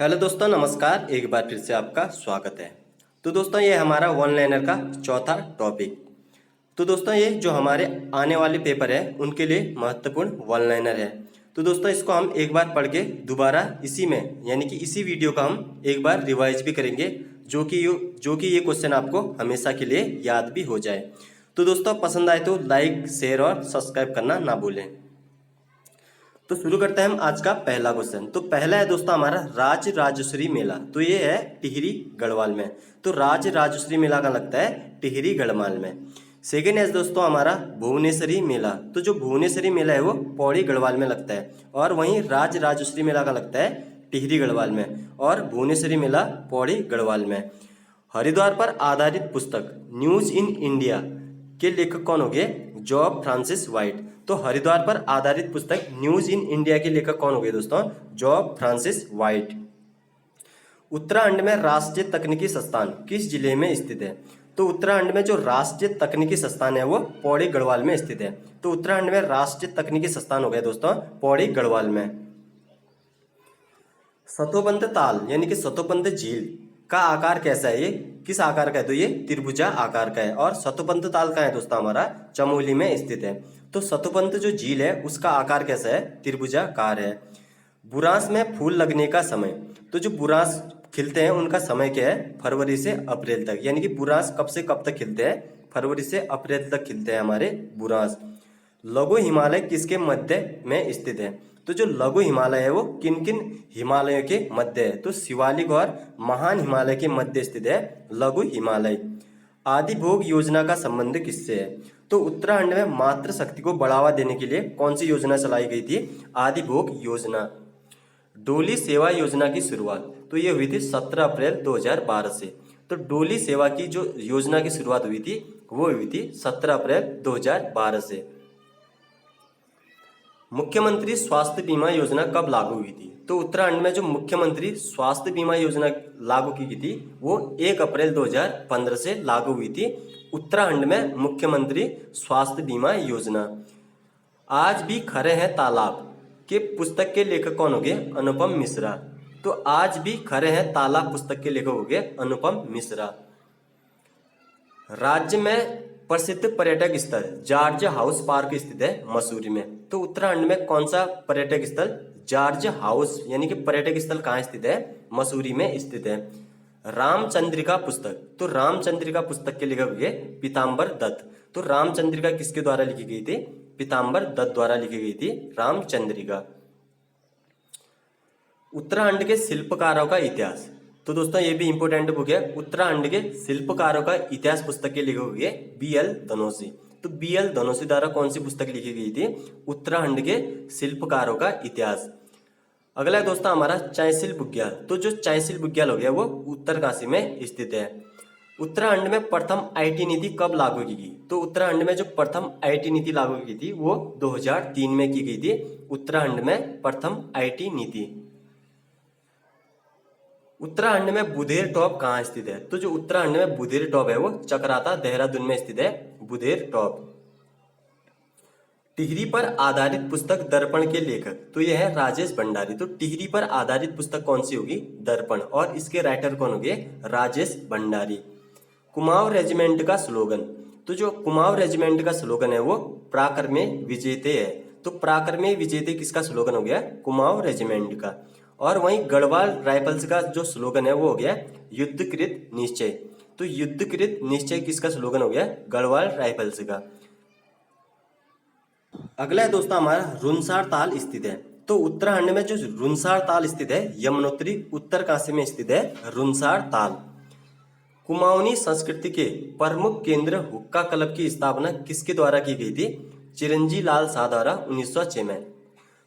Hello दोस्तों, नमस्कार। एक बार फिर से आपका स्वागत है। तो दोस्तों, ये हमारा वन लाइनर का चौथा टॉपिक। तो दोस्तों, ये जो हमारे आने वाले पेपर है उनके लिए महत्वपूर्ण वन लाइनर है। तो दोस्तों, इसको हम एक बार पढ़ के दोबारा इसी में यानी कि इसी वीडियो का हम एक बार रिवाइज भी करेंगे, जो कि ये क्वेश्चन आपको हमेशा के लिए याद भी हो जाए। तो दोस्तों, पसंद आए तो लाइक, शेयर और सब्सक्राइब करना ना भूलें। तो शुरू करते हैं हम आज का पहला क्वेश्चन। तो पहला है दोस्तों हमारा राज राजश्री मेला। तो ये है टिहरी गढ़वाल में। तो राज राजश्री मेला का लगता है टिहरी गढ़वाल में। सेकेंड है दोस्तों हमारा भुवनेश्वरी मेला। तो जो भुवनेश्वरी मेला है वो पौड़ी गढ़वाल में लगता है, और वहीं राज राजश्री मेला का लगता है टिहरी गढ़वाल में, और भुवनेश्वरी मेला पौड़ी गढ़वाल में। हरिद्वार पर आधारित पुस्तक न्यूज इन इंडिया के लेखक कौन हो गए? Job Francis white. तो हरिद्वार पर आधारित पुस्तक न्यूज इन इंडिया के लेखक कौन हो गए दोस्तों? Job Francis white. उत्तराखंड में राष्ट्रीय तकनीकी संस्थान किस जिले में स्थित है? तो उत्तराखंड में जो राष्ट्रीय तकनीकी संस्थान है वो पौड़ी गढ़वाल में स्थित है। तो उत्तराखंड में राष्ट्रीय तकनीकी संस्थान हो गया दोस्तों पौड़ी गढ़वाल में। सतोपंथ ताल यानी कि सतोपंथ झील का आकार कैसा है? ये किस आकार का है? तो ये त्रिभुजा आकार का है। और सतोपंथ ताल का है दोस्तों हमारा चमोली में स्थित है। तो सतोपंथ जो झील है उसका आकार कैसा है? त्रिभुजाकार है। बुरांस में फूल लगने का समय। तो जो बुरांस खिलते हैं उनका समय क्या है? फरवरी से अप्रैल तक। यानी कि बुरांस कब से कब तक खिलते हैं? फरवरी से अप्रैल तक खिलते हैं हमारे बुरांस। लघु हिमालय किसके मध्य में स्थित है? तो जो लघु हिमालय है वो किन किन हिमालयों के मध्य है? तो शिवालिक और महान हिमालय के मध्य स्थित है लघु हिमालय। आदि भोग योजना का संबंध किससे है? तो उत्तराखंड में मातृ शक्ति को बढ़ावा देने के लिए कौन सी योजना चलाई गई थी? आदि भोग योजना। डोली सेवा योजना की शुरुआत तो ये हुई थी 17 अप्रैल 2012 से। तो डोली सेवा की जो योजना की शुरुआत हुई थी वो हुई थी 17 अप्रैल 2012 से। मुख्यमंत्री स्वास्थ्य बीमा योजना कब लागू हुई थी? तो उत्तराखंड में जो मुख्यमंत्री स्वास्थ्य बीमा योजना लागू की गई थी वो 1 अप्रैल 2015 से लागू हुई थी उत्तराखंड में मुख्यमंत्री स्वास्थ्य बीमा योजना। आज भी खरे हैं तालाब के पुस्तक के लेखक कौन हो गए? अनुपम मिश्रा। तो आज भी खरे हैं तालाब पुस्तक के लेखक हो गए अनुपम मिश्रा। राज्य में प्रसिद्ध पर्यटक स्थल जॉर्ज हाउस पार्क स्थित है मसूरी में। तो उत्तराखंड में कौन सा पर्यटक स्थल? जॉर्ज हाउस यानी कि पर्यटक स्थल कहाँ स्थित है? मसूरी में स्थित है। रामचंद्रिका पुस्तक। तो रामचंद्रिका पुस्तक के लेखक हुए पीताम्बर दत्त। तो रामचंद्रिका किसके द्वारा लिखी गई थी? पीताम्बर दत्त द्वारा लिखी गई थी रामचंद्रिका। उत्तराखंड के शिल्पकारों का इतिहास। तो दोस्तों ये भी इंपोर्टेंट बुक है। उत्तराखंड के शिल्पकारों का इतिहास पुस्तक के लेखक हुए बी.एल. धनोसी। तो बी.एल. धनोसी द्वारा कौन सी पुस्तक लिखी गई थी? उत्तराखंड के शिल्पकारों का इतिहास। अगला है दोस्तों हमारा चांयसिल बुग्याल। तो जो चांयसिल बुग्याल हो गया वो उत्तरकाशी में स्थित है। उत्तराखंड में प्रथम आईटी नीति कब लागू की गई? तो उत्तराखंड में जो प्रथम आईटी नीति लागू की थी वो 2003 में की गई थी। उत्तराखंड में प्रथम आईटी नीति। उत्तराखंड में बुधेर टॉप कहाँ स्थित है? तो जो उत्तराखंड में बुधेर टॉप है वो चक्राता देहरादून में स्थित है बुधेर टॉप। टिहरी पर आधारित पुस्तक दर्पण के लेखक तो यह है राजेश भंडारी। तो टिहरी पर आधारित पुस्तक कौन सी होगी? दर्पण। और इसके राइटर कौन होंगे? राजेश भंडारी। कुमाऊं रेजिमेंट का स्लोगन। तो जो कुमाऊं रेजिमेंट का स्लोगन है वो पराक्रमे विजेते है। तो पराक्रमे विजेते किसका स्लोगन हो गया? कुमाऊं रेजिमेंट का। और वहीं गढ़वाल राइफल्स का जो स्लोगन है वो हो गया युद्धकृत निश्चय। तो युद्धकृत निश्चय किसका स्लोगन हो गया? गढ़वाल राइफल्स का। अगला है दोस्तों हमारा रुनसार ताल स्थित है। तो उत्तराखंड में जो रुनसार ताल स्थित है यमुनोत्री उत्तरकाशी में स्थित है रुनसार ताल। कुमाऊनी संस्कृति के प्रमुख केंद्र हुक्का क्लब की स्थापना किसके द्वारा की गई थी? चिरंजी लाल शाह द्वारा 1906 में।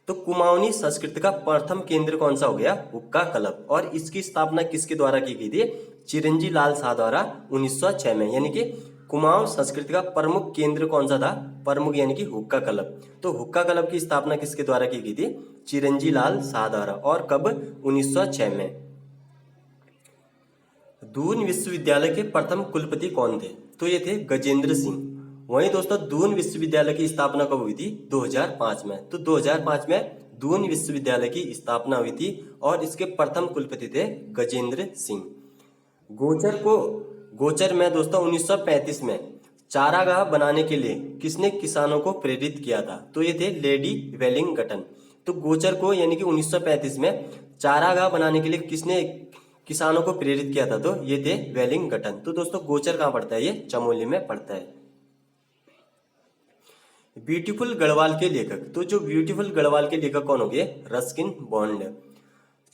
तो कुमाऊनी संस्कृति का प्रथम केंद्र कौन सा हो गया? हुक्का क्लब। और इसकी स्थापना किसके द्वारा की गई थी? चिरंजी लाल शाह द्वारा 1906 में। यानी कि कुमाऊं संस्कृति का प्रमुख केंद्र कौन सा था? प्रमुख यानी कि हुक्का क्लब। तो हुक्का क्लब की स्थापना किसके द्वारा की गई थी? चिरंजी लाल शाह द्वारा। और कब? 1906 में। दून विश्वविद्यालय के प्रथम कुलपति कौन थे? तो ये थे गजेंद्र सिंह। वहीं दोस्तों दून विश्वविद्यालय की स्थापना कब हुई थी? 2005 में। तो 2005 में दून विश्वविद्यालय की स्थापना हुई थी और इसके प्रथम कुलपति थे गजेंद्र सिंह। गोचर में दोस्तों 1935 में चारागाह बनाने के लिए किसने किसानों को प्रेरित किया था? तो ये थे लेडी वेलिंगटन। तो गोचर को यानी कि 1935 में चारागाह बनाने के लिए किसने किसानों को प्रेरित किया था? तो ये थे वेलिंगटन। तो दोस्तों गोचर कहाँ पड़ता है? ये चमोली में पड़ता है। ब्यूटीफुल गढ़वाल के लेखक, तो जो ब्यूटीफुल गढ़वाल के लेखक कौन हो गए? Ruskin bond.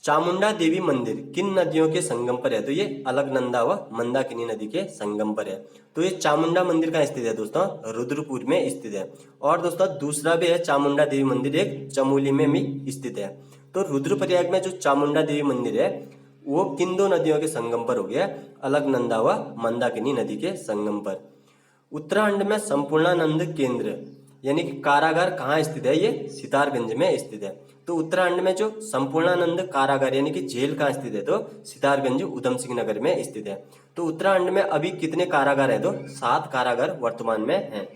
चामुंडा देवी मंदिर किन नदियों के संगम पर है? तो ये अलकनंदा व मंदाकिनी नदी के संगम पर है। तो ये चामुंडा मंदिर कहाँ स्थित है दोस्तों? रुद्रपुर में स्थित है। और दोस्तों दूसरा भी है चामुंडा देवी मंदिर, एक चमोली में भी स्थित है। तो रुद्रप्रयाग में जो चामुंडा देवी मंदिर है वो किन दो नदियों के संगम पर हो गया? अलकनंदा व मंदाकिनी नदी के संगम पर। उत्तराखंड में संपूर्णानंद केंद्र यानी कि कारागार कहाँ स्थित है? ये सितारगंज में स्थित है। तो उत्तराखंड में जो संपूर्णानंद कारागार यानी कि जेल कहाँ स्थित है? तो सितारगंज उधम सिंह नगर में स्थित है। तो उत्तराखंड में अभी कितने कारागार है? तो 7 कारागार वर्तमान में हैं।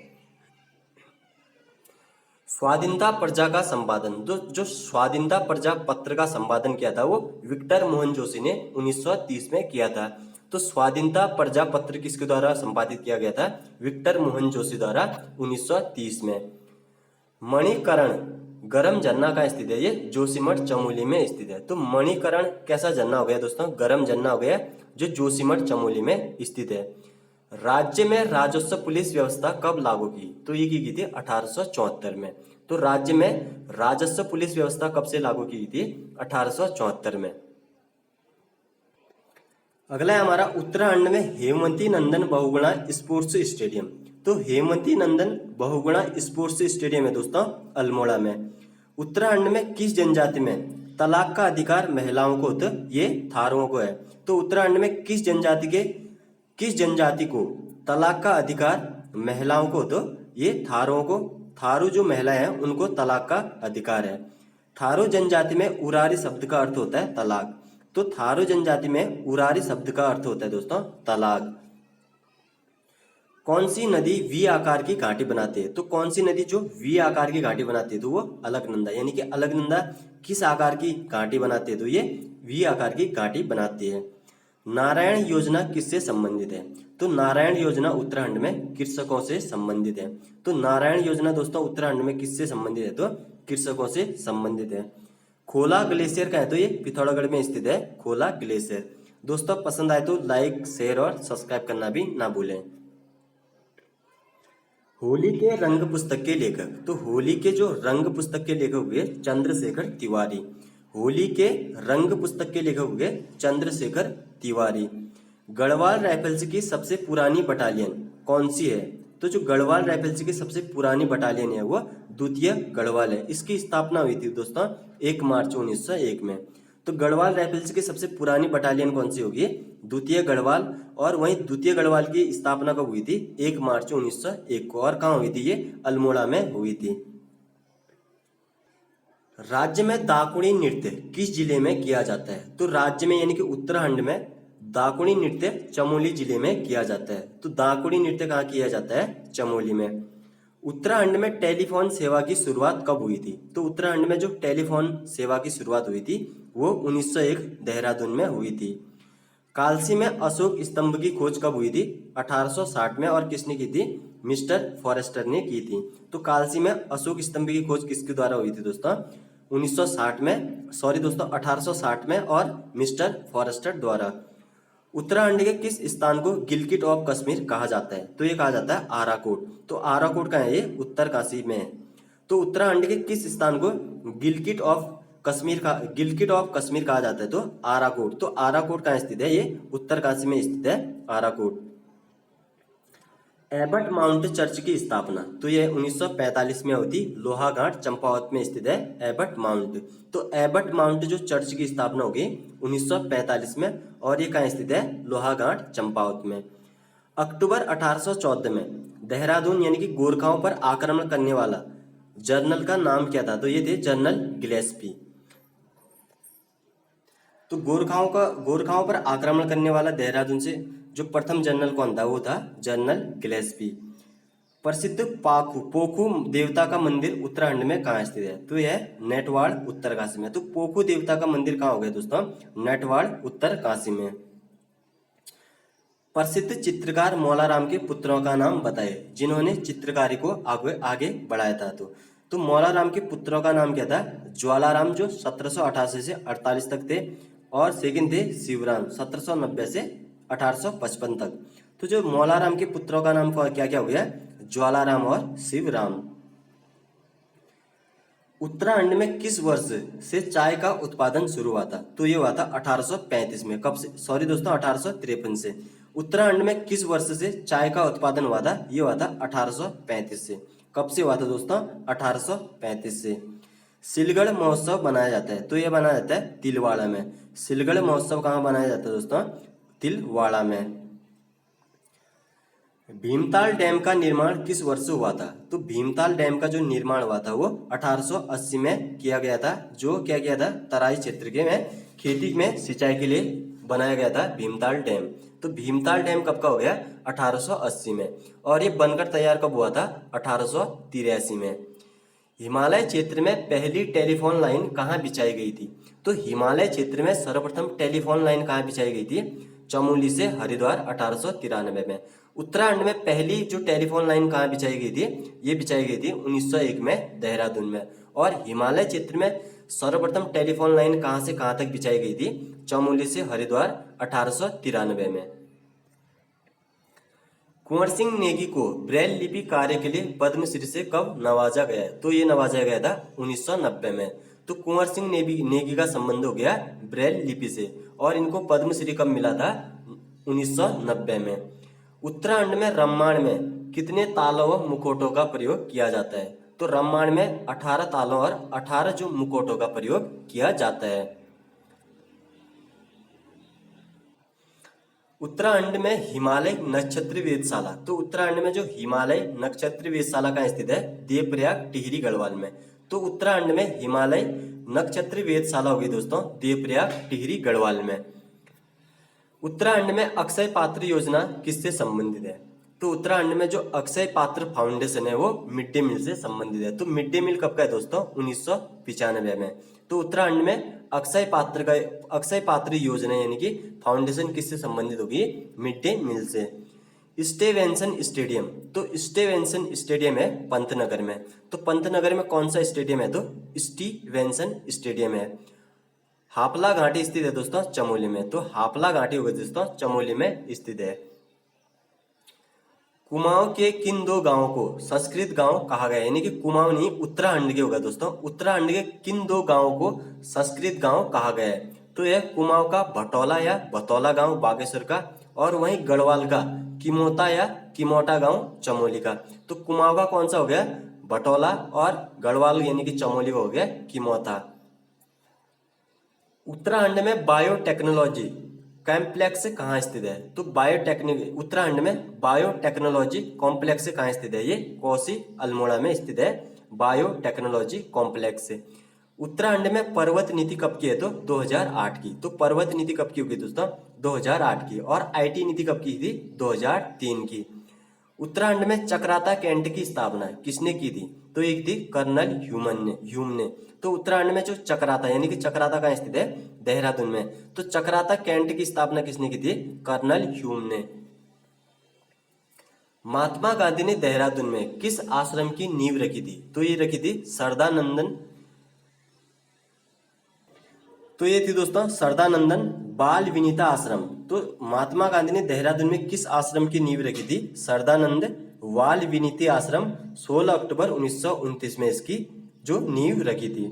स्वाधीनता प्रजा का संपादन, तो जो स्वाधीनता प्रजा पत्र का संपादन किया था वो विक्टर मोहन जोशी ने 1930 में किया था। तो स्वाधीनता प्रजा पत्र किसके द्वारा संपादित किया गया था? विक्टर मोहन जोशी द्वारा 1930 में। मणिकरण गरम झरना का स्थित है? ये जोशीमठ चमोली में स्थित है। तो मणिकरण कैसा झरना हो गया दोस्तों? गरम झरना हो गया जो जोशीमठ चमोली में स्थित है। राज्य में राजस्व पुलिस व्यवस्था कब लागू की? तो ये की गई थी 1874 में। तो राज्य में राजस्व पुलिस व्यवस्था कब से लागू की गई थी? 1874 में। अगला है हमारा उत्तराखंड में हेमवती नंदन बहुगुणा स्पोर्ट्स स्टेडियम। तो हेमवती नंदन बहुगुणा स्पोर्ट्स स्टेडियम है दोस्तों अल्मोड़ा में। उत्तराखंड में किस जनजाति में तलाक का अधिकार महिलाओं को होता? ये थारुओं को है। तो उत्तराखंड में किस जनजाति को तलाक का अधिकार महिलाओं को? तो ये थारुओं को। थारू जो महिलाएं हैं उनको तलाक का अधिकार है। थारू जनजाति में उरारी शब्द का अर्थ होता है तलाक। तो थारू जनजाति में उरारी शब्द का अर्थ होता है दोस्तों तलाक। कौन सी नदी वी आकार की घाटी बनाती है? तो कौन सी नदी जो वी आकार की घाटी बनाती है? तो वो अलकनंदा। यानी कि अलकनंदा किस आकार की घाटी बनाती है? तो ये वी आकार की घाटी बनाती है। नारायण योजना किससे संबंधित है? तो नारायण योजना उत्तराखंड में कृषकों से संबंधित है। तो नारायण योजना दोस्तों उत्तराखंड में किससे संबंधित है? तो कृषकों से संबंधित है। खोला ग्लेशियर का है? तो ये पिथौरागढ़ में स्थित है खोला ग्लेशियर। दोस्तों पसंद आए तो लाइक शेयर और सब्सक्राइब करना भी ना भूलें। होली के रंग पुस्तक के लेखक, तो होली के जो रंग पुस्तक के लेखक हुए चंद्रशेखर तिवारी। होली के रंग पुस्तक के लेखक हुए चंद्रशेखर तिवारी। गढ़वाल राइफल्स की सबसे पुरानी बटालियन कौन सी है? तो जो गढ़वाल राइफल्स की सबसे पुरानी बटालियन है वो द्वितीय गढ़वाल है। इसकी स्थापना हुई थी दोस्तों 1 मार्च 1901 में। तो गढ़वाल राइफल्स की सबसे पुरानी बटालियन कौन सी होगी? द्वितीय गढ़वाल। और वहीं द्वितीय गढ़वाल की स्थापना कब हुई थी? 1 मार्च 1901 को। और कहाँ हुई थी? ये अल्मोड़ा में हुई थी। राज्य में दाकुड़ी नृत्य किस जिले में किया जाता है? तो राज्य में यानी कि उत्तराखंड में दाकुड़ी नृत्य चमोली जिले में किया जाता है। तो दाकुड़ी नृत्य कहाँ किया जाता है? चमोली में। उत्तराखंड में टेलीफोन सेवा की शुरुआत कब हुई थी? तो उत्तराखंड में जो टेलीफोन सेवा की शुरुआत हुई थी वो 1901 देहरादून में हुई थी। कालसी में अशोक स्तंभ की खोज कब हुई थी? 1860 में। और किसने की थी? मिस्टर फॉरेस्टर ने की थी। तो कालसी में अशोक स्तंभ की खोज किसके द्वारा हुई थी दोस्तों? 1960 में, सॉरी दोस्तों 1860 में और मिस्टर फॉरेस्टर द्वारा। उत्तराखंड के किस स्थान को गिलगिट ऑफ कश्मीर कहा जाता है? तो ये कहा जाता है आराकोट। तो आराकोट का है? ये उत्तरकाशी में है। तो उत्तराखंड के किस स्थान को गिलगिट ऑफ कश्मीर कहा जाता है? तो आराकोट। तो आराकोट कहाँ स्थित है? ये उत्तरकाशी में स्थित है आराकोट। एबट माउंट चर्च की स्थापना, तो यह 1945 में हुई थी। लोहाघाट चंपावत में स्थित है एबट माउंट। तो एबट माउंट जो चर्च की स्थापना होगी 1945 में और ये कहाँ स्थित है? लोहाघाट चंपावत में। अक्टूबर 1814 में देहरादून यानी कि गोरखाओं पर आक्रमण करने वाला जनरल का नाम क्या था? तो ये थे जनरल गिलेस्पी। तो गोरखाओं पर आक्रमण करने वाला देहरादून से जो प्रथम जनरल कौन था? वो था जनरल गिलेस्पी। प्रसिद्ध पोखू देवता का मंदिर उत्तराखंड में कहाँ स्थित है? तो यह नेटवाड़ उत्तरकाशी में। तो पोखू देवता का मंदिर कहाँ हो गया दोस्तों? नेटवाड़ उत्तरकाशी में। प्रसिद्ध चित्रकार मौलाराम के पुत्रों का नाम बताए जिन्होंने चित्रकारी को आगे आगे बढ़ाया था। तो मौलाराम के पुत्रों का नाम क्या था? ज्वालाराम जो 1788 से 48 तक थे, और सेकंड थे शिवराम 1790 से 1855 तक। तो जो मौलाराम के पुत्रों का नाम क्या क्या हो गया? ज्वालाराम और शिवराम। उत्तराखंड में किस वर्ष से चाय का उत्पादन शुरू हुआ था? तो ये हुआ था 1835 में। कब से? सॉरी दोस्तों, 1853 से। उत्तराखंड में किस वर्ष से चाय का उत्पादन हुआ था? ये हुआ था 1835 से। कब से हुआ था दोस्तों? 1835 से। सिलगढ़ महोत्सव बनाया जाता है, तो ये बनाया जाता है तिलवाड़ा में। सिलगढ़ महोत्सव कहाँ बनाया जाता है दोस्तों? तिलवाड़ा में। भीमताल डैम का निर्माण किस वर्ष हुआ था? तो भीमताल डैम का जो निर्माण हुआ था वो 1880 में किया गया था। जो क्या किया था? तराई क्षेत्र के में खेती में सिंचाई के लिए बनाया गया था भीमताल डैम। तो भीमताल डैम कब का हो गया? 1880 में। और ये बनकर तैयार कब हुआ था? 1883 में। हिमालय क्षेत्र में पहली टेलीफोन लाइन कहाँ बिछाई गई थी? तो हिमालय क्षेत्र में सर्वप्रथम टेलीफोन लाइन कहाँ बिछाई गई थी? चमोली से हरिद्वार 1893 में। उत्तराखंड में पहली जो टेलीफोन लाइन कहाँ बिछाई गई थी? ये बिछाई गई थी 1901 में देहरादून में। और हिमालय क्षेत्र में सर्वप्रथम टेलीफोन लाइन कहाँ से कहाँ तक बिछाई गई थी? चमोली से हरिद्वार 1893 में। कुंवर सिंह नेगी को ब्रेल लिपि कार्य के लिए पद्मश्री से कब नवाजा गया? तो ये नवाजा गया था 1990 में। तो कुंवर सिंह नेगी का संबंध हो गया ब्रेल लिपि से, और इनको पद्मश्री कब मिला था? 1990 में। उत्तराखंड में रामायण में कितने तालों व मुखौटों का प्रयोग किया जाता है? तो रामायण में 18 तालों और 18 जो मुखौटों का प्रयोग किया जाता है। उत्तराखंड में हिमालय नक्षत्र वेधशाला, तो उत्तराखंड में जो हिमालय नक्षत्र वेधशाला कहाँ स्थित है? देवप्रयाग टिहरी गढ़वाल में। तो उत्तराखंड में हिमालय नक्षत्र वेधशाला होगी दोस्तों देवप्रयाग टिहरी गढ़वाल में। उत्तराखंड में अक्षय पात्र योजना किससे संबंधित है? तो उत्तराखंड में जो अक्षय पात्र फाउंडेशन है वो मिड डे मील से संबंधित है। तो मिड डे मील कब का है दोस्तों? 1995 में। तो उत्तराखंड में अक्षय पात्र योजना यानी कि फाउंडेशन किससे संबंधित होगी? मिड डे मील से। स्टेवेंसन स्टेडियम, तो स्टेवेंसन स्टेडियम है पंतनगर में। तो पंतनगर में कौन सा स्टेडियम है? तो स्टीवेंसन स्टेडियम है। हापला घाटी स्थित है दोस्तों चमोली में। तो हापला घाटी होगी दोस्तों चमोली में स्थित है। कुमाऊं के किन दो गांवों को संस्कृत गांव कहा गया? यानी कि कुमाऊं नहीं, उत्तराखंड के होगा दोस्तों। उत्तराखंड के किन दो गांवों को संस्कृत गांव कहा गया है? तो यह कुमाऊं का भटौला या भतौला गांव बागेश्वर का, और वहीं गढ़वाल का किमोता या किमोटा गांव चमोली का। तो कुमाऊं का कौन सा हो गया? भटौला, और गढ़वाल यानी कि चमोली का हो गया किमोता। उत्तराखंड में बायोटेक्नोलॉजी कॉम्प्लेक्स कहाँ स्थित है? तो उत्तराखंड में बायोटेक्नोलॉजी कॉम्प्लेक्स कहाँ स्थित है? ये कोसी अल्मोड़ा में स्थित है बायोटेक्नोलॉजी कॉम्प्लेक्स। उत्तराखंड में पर्वत नीति कब की है? तो 2008 की। तो पर्वत नीति कब की होगी दोस्तों? 2008 की। और आईटी नीति कब की थी? 2003 की। उत्तराखंड में चक्राता कैंट की स्थापना किसने की थी? तो एक थी कर्नल ह्यूम ने। तो उत्तराखंड में जो चक्राता यानी कि चक्राता कहाँ स्थित है? देहरादून में। तो चक्राता कैंट की स्थापना किसने की थी? कर्नल ह्यूम ने। महात्मा गांधी ने देहरादून में किस आश्रम की नींव रखी थी? तो ये रखी थी सरदानंदन। तो ये थी दोस्तों सरदानंदन बाल विनीता आश्रम। तो महात्मा गांधी ने देहरादून में किस आश्रम की नींव रखी थी? सरदानंद बाल विनीति आश्रम। 16 अक्टूबर 1929 में इसकी जो नींव रखी थी।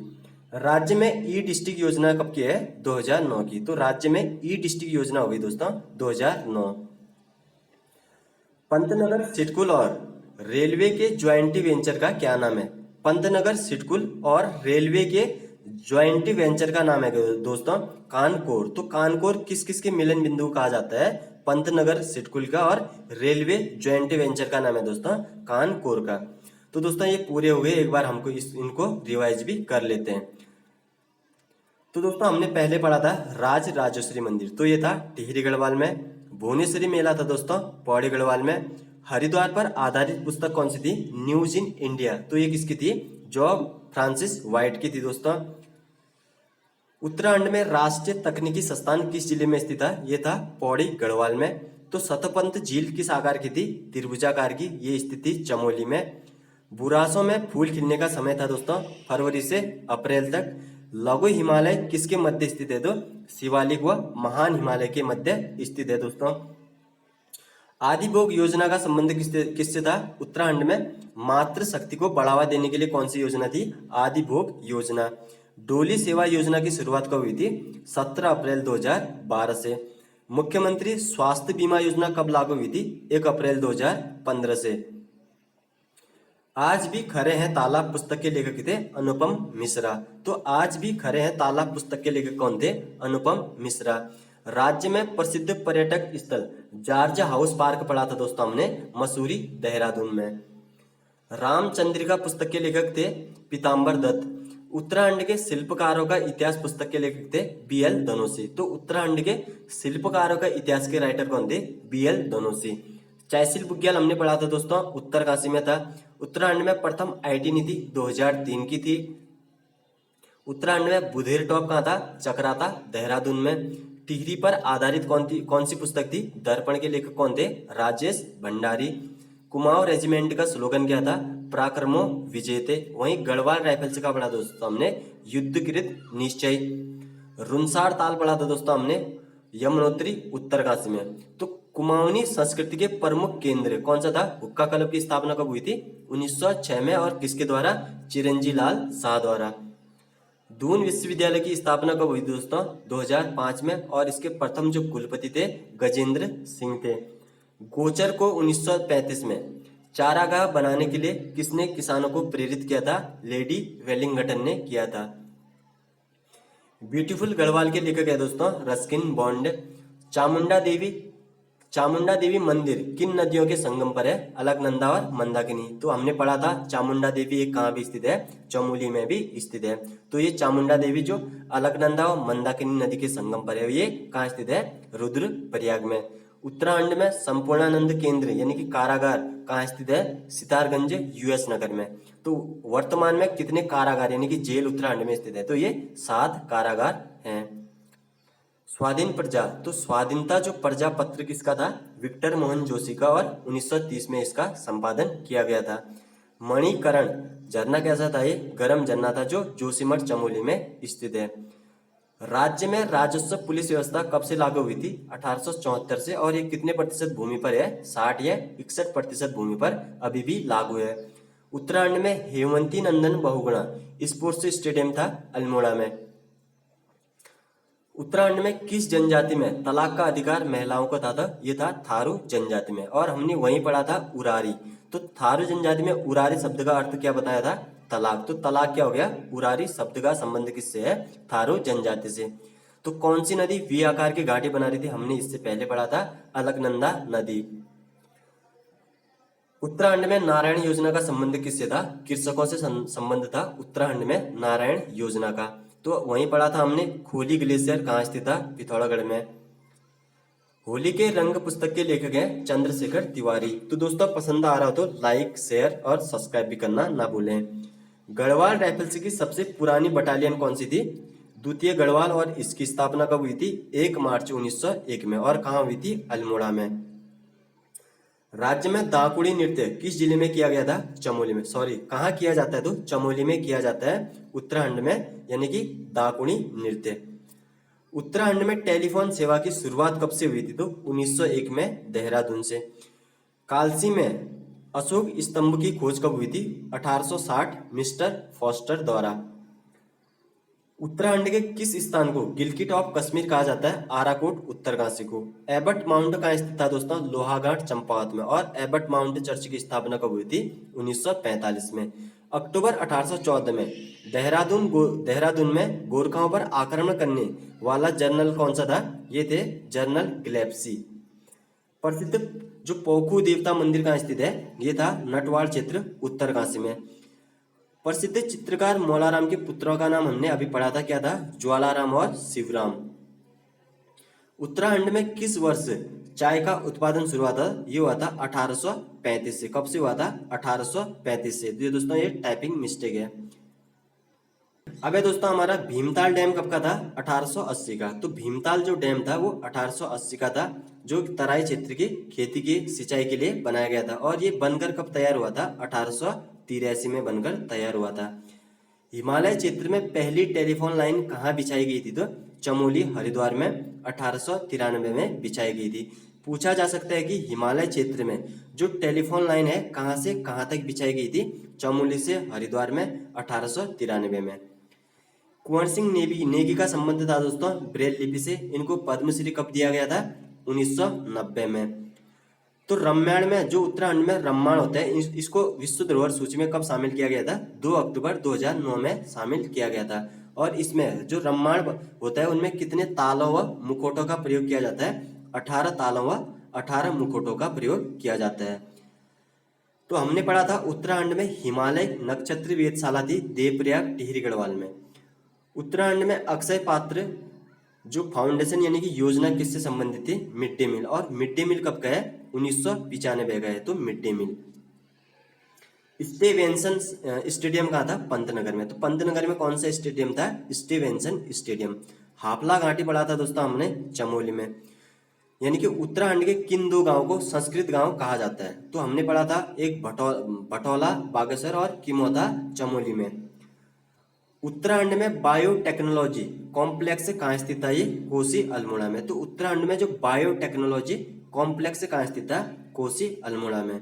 राज्य में ई डिस्ट्रिक्ट योजना कब की है? 2009 की। तो राज्य में ई डिस्ट्रिक्ट योजना होगी दोस्तों 2009। पंतनगर सिडकुल और रेलवे के ज्वाइंट वेंचर का क्या नाम है? पंतनगर सिडकुल और रेलवे के ज्वाइंट वेंचर का नाम है दोस्तों कानकोर। तो कानकोर किस किस के मिलन बिंदु कहा जाता है? पंतनगर सिडकुल का और रेलवे ज्वाइंट वेंचर का नाम है दोस्तों कानकोर का। तो दोस्तों ये पूरे हो गए, एक बार हमको इनको रिवाइज भी कर लेते हैं। तो दोस्तों हमने पहले पढ़ा था राजराजेश्वरी मंदिर, तो ये था टिहरी गढ़वाल में। भुवनेश्वरी मेला था दोस्तों पौड़ी गढ़वाल में। हरिद्वार पर आधारित पुस्तक कौन सी थी? News in India. तो ये किसकी थी? जॉब फ्रांसिस वाइट की थी दोस्तों। उत्तराखंड में राष्ट्रीय तकनीकी संस्थान किस जिले में स्थित है? ये था पौड़ी गढ़वाल में। तो सतपंथ झील किस आकार की थी? त्रिभुजाकार की। ये स्थित थी चमोली में। बुरासों में फूल खिलने का समय था दोस्तों फरवरी से अप्रैल तक। लघु हिमालय किसके मध्य स्थित है? तो शिवालिक व महान हिमालय के मध्य स्थित है दोस्तों। आदि भोग योजना का संबंध किससे था? उत्तराखंड में मातृ शक्ति को बढ़ावा देने के लिए कौन सी योजना थी? आदि भोग योजना। डोली सेवा योजना की शुरुआत कब हुई थी? 17 अप्रैल 2012 से। मुख्यमंत्री स्वास्थ्य बीमा योजना कब लागू हुई थी? 1 अप्रैल 2015 से। आज भी खरे हैं तालाब पुस्तक के लेखक थे अनुपम मिश्रा। तो आज भी खरे हैं तालाब पुस्तक के लेखक कौन थे? अनुपम मिश्रा। राज्य में प्रसिद्ध पर्यटक स्थल जॉर्ज हाउस पार्क पढ़ा था दोस्तों हमने मसूरी देहरादून में। रामचंद्रिका पुस्तक के लेखक थे पीताम्बर दत्त। उत्तराखंड के शिल्पकारों का इतिहास पुस्तक के लेखक थे बीएल धनोसी। तो उत्तराखंड के शिल्पकारों का इतिहास के राइटर कौन थे? बीएल धनोसी। चायशिल्प बुग्याल हमने पढ़ा था दोस्तों उत्तरकाशी में था। उत्तराखंड में प्रथम आईटी नीति 2003 की थी। उत्तराखंड में बुधेर टॉप कहाँ था? चक्राता देहरादून में। टिहरी पर आधारित कौन सी पुस्तक थी? दर्पण के लेखक कौन थे? राजेश भंडारी। कुमाऊं रेजिमेंट का स्लोगन क्या था? पराक्रमो विजेते। वहीं गढ़वाल राइफल्स का पढ़ा दोस्तों हमने युद्धकृत निश्चय। रुनसार ताल पढ़ा था दोस्तों हमने यमुनोत्री उत्तरकाशी में। तो कुमाऊनी संस्कृति के प्रमुख केंद्र कौन सा था? हुक्का क्लब की स्थापना कब हुई थी? 1906 में। और किसके द्वारा? चिरंजी लाल शाह द्वारा। दून विश्वविद्यालय की स्थापना कब हुई दोस्तों? 2005 में। और इसके प्रथम जो कुलपति थे गजेंद्र सिंह थे। गोचर को 1935 में चारागाह बनाने के लिए किसने किसानों को प्रेरित किया था? लेडी वेलिंगटन ने किया था। ब्यूटीफुल गढ़वाल के लेखक है दोस्तों रस्किन बॉन्ड। चामुंडा देवी मंदिर किन नदियों के संगम पर है? अलकनंदा और मंदाकिनी। तो हमने पढ़ा था चामुंडा देवी एक कहाँ भी स्थित है? चमोली में भी स्थित है। तो ये चामुंडा देवी जो अलकनंदा और मंदाकिनी नदी के संगम पर है ये कहाँ स्थित है? रुद्रप्रयाग में। उत्तराखंड में संपूर्णानंद केंद्र यानी कि कारागार कहाँ स्थित है? सितारगंज यूएस नगर में। तो वर्तमान में कितने कारागार यानी कि जेल उत्तराखंड में स्थित है? तो ये 7 कारागार हैं। स्वाधीन प्रजा। तो स्वाधीनता जो प्रजा पत्र किसका था? विक्टर मोहन जोशी का। और 1930 में इसका संपादन किया गया था। मणिकरण झरना कैसा था? ये गर्म झरना था जो जोशीमठ चमोली में स्थित है। राज्य में राजस्व पुलिस व्यवस्था कब से लागू हुई थी? 1874 से। और ये कितने प्रतिशत भूमि पर है? 60 या 61% भूमि पर अभी भी लागू है। उत्तराखंड में हेमंती नंदन बहुगुणा स्पोर्ट्स स्टेडियम था अल्मोड़ा में। उत्तराखंड में किस जनजाति में तलाक का अधिकार महिलाओं को था? ये था थारू जनजाति में। और हमने वहीं पढ़ा था उरारी। तो थारू जनजाति में उरारी शब्द का अर्थ क्या बताया था? तलाक। तो तलाक क्या हो गया? उरारी शब्द का संबंध किससे है? थारू जनजाति से। तो कौन सी नदी वी आकार की घाटी बना रही थी? हमने इससे पहले पढ़ा था अलकनंदा नदी। उत्तराखंड में नारायण योजना का संबंध किससे था? कृषकों से संबंध था उत्तराखंड में नारायण योजना का। तो वहीं पढ़ा था हमने खोली ग्लेशियर कहाँ स्थित था? पिथौरागढ़ में। होली के रंग पुस्तक के लेखक हैं चंद्रशेखर तिवारी। तो दोस्तों पसंद आ रहा हो तो लाइक शेयर और सब्सक्राइब भी करना ना भूलें। गढ़वाल राइफल्स की सबसे पुरानी बटालियन कौन सी थी? द्वितीय गढ़वाल। और इसकी स्थापना कब हुई थी? 1 मार्च 1901 में। और कहाँ हुई थी? अल्मोड़ा में। राज्य में दाकुड़ी नृत्य किस जिले में किया गया था? चमोली में। सॉरी, कहाँ किया जाता है? तो चमोली में किया जाता है उत्तराखंड में, यानी कि दाकुड़ी नृत्य। उत्तराखंड में टेलीफोन सेवा की शुरुआत कब से हुई थी? तो 1901 में देहरादून से। कालसी में अशोक स्तंभ की खोज कब हुई थी? 1860 मिस्टर फॉस्टर द्वारा। उत्तराखंड के किस स्थान को गिलगिट ऑफ कश्मीर कहा जाता है? आराकोट उत्तरकाशी को। एबट माउंट कहाँ स्थित था दोस्तों? लोहाघाट चंपावत में। और एबट माउंट चर्च की स्थापना कब हुई थी? 1945 में। अक्टूबर 1814 में देहरादून में गोरखाओं पर आक्रमण करने वाला जनरल कौन सा था? ये थे जनरल ग्लेप्सी। प्रसिद्ध जो पोखू देवता मंदिर कहाँ स्थित है? ये था नटवाड़ क्षेत्र उत्तरकाशी में। प्रसिद्ध चित्रकार मौलाराम के पुत्रों का नाम हमने अभी पढ़ा था, क्या था? ज्वालाराम और शिवराम। उत्तराखंड में किस वर्ष चाय का उत्पादन शुरू हुआ था, ये हुआ था 1835 से। कब से हुआ था? 1835 से। तो ये दोस्तों ये टाइपिंग मिस्टेक है। अब है दोस्तों हमारा भीमताल डैम कब का था? 1880 का। तो भीमताल जो डैम था वो 1880 का था, जो तराई क्षेत्र की खेती की सिंचाई के लिए बनाया गया था। और ये बनकर कब तैयार हुआ था? 1883 में बनकर तैयार हुआ था। हिमालय क्षेत्र में पहली टेलीफोन लाइन कहाँ बिछाई गई थी? तो चमोली हरिद्वार में 1893 में बिछाई गई थी। पूछा जा सकता है कि हिमालय क्षेत्र में जो टेलीफोन लाइन है कहाँ से कहाँ तक बिछाई गई थी? चमोली से हरिद्वार में 1893 में। कुंवर सिंह नेगी का संबंध था दोस्तों ब्रेल लिपि से। इनको पद्मश्री कब दिया गया था? 1990 में। तो रामायण में जो उत्तराखंड में रामायण होता है इसको विश्व धरोहर सूची में कब शामिल किया गया था? 2 अक्टूबर 2009 में शामिल किया गया था। और इसमें जो रामायण होता है उनमें कितने तालों व मुखौटों का प्रयोग किया जाता है? 18 तालों व 18 मुखौटों का प्रयोग किया जाता है। तो हमने पढ़ा था उत्तराखंड में हिमालय नक्षत्र वेधशाला थी देवप्रयाग टिहरी गढ़वाल में। उत्तराखंड में अक्षय पात्र जो फाउंडेशन यानी कि योजना किससे संबंधित थी? Mid day meal. और मिड डे मील कब का है? 1995 का है। तो mid day meal. Stevenson stadium कहाँ था? पंतनगर में। तो पंतनगर में कौन सा स्टेडियम था? Stevenson stadium. हापला घाटी पढ़ा था दोस्तों हमने चमोली में। यानी कि उत्तराखंड के किन 2 गांव को संस्कृत गांव कहा जाता है? तो हमने पढ़ा था एक भटौला बागेश्वर और किमोदा चमोली में। उत्तराखंड में बायोटेक्नोलॉजी कॉम्प्लेक्स कहाँ स्थित है? ये कोसी अल्मोड़ा में। तो उत्तराखंड में जो बायोटेक्नोलॉजी कॉम्प्लेक्स कहाँ स्थित है? कोसी अल्मोड़ा में।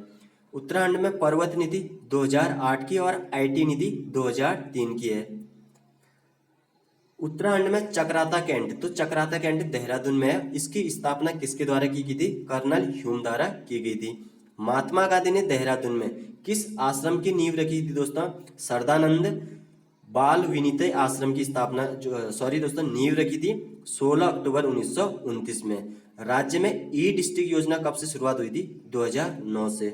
उत्तराखंड में पर्वत निधि 2008 की और आईटी निधि 2003 की है। उत्तराखंड में चक्राता कैंट, तो चक्राता कैंट देहरादून में है। इसकी स्थापना किसके द्वारा की थी? कर्नल ह्यूम द्वारा की गई थी। महात्मा गांधी ने देहरादून में किस आश्रम की नींव रखी थी दोस्तों? सरदानंद बाल विनीत आश्रम की स्थापना दोस्तों नींव रखी थी 16 अक्टूबर 1929 में। राज्य में ई डिस्ट्रिक्ट योजना कब से शुरुआत हुई थी? 2009 से।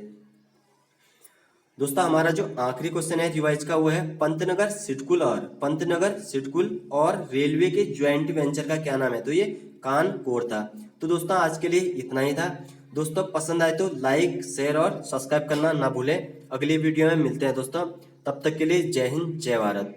दोस्तों हमारा जो आखिरी क्वेश्चन है रिवाइज का वो है पंतनगर सिडकुल और रेलवे के ज्वाइंट वेंचर का क्या नाम है? तो ये कानकोर था। तो दोस्तों आज के लिए इतना ही था। दोस्तों पसंद आए तो लाइक शेयर और सब्सक्राइब करना ना भूलें। अगली वीडियो में मिलते हैं दोस्तों। तब तक के लिए जय हिंद जय भारत।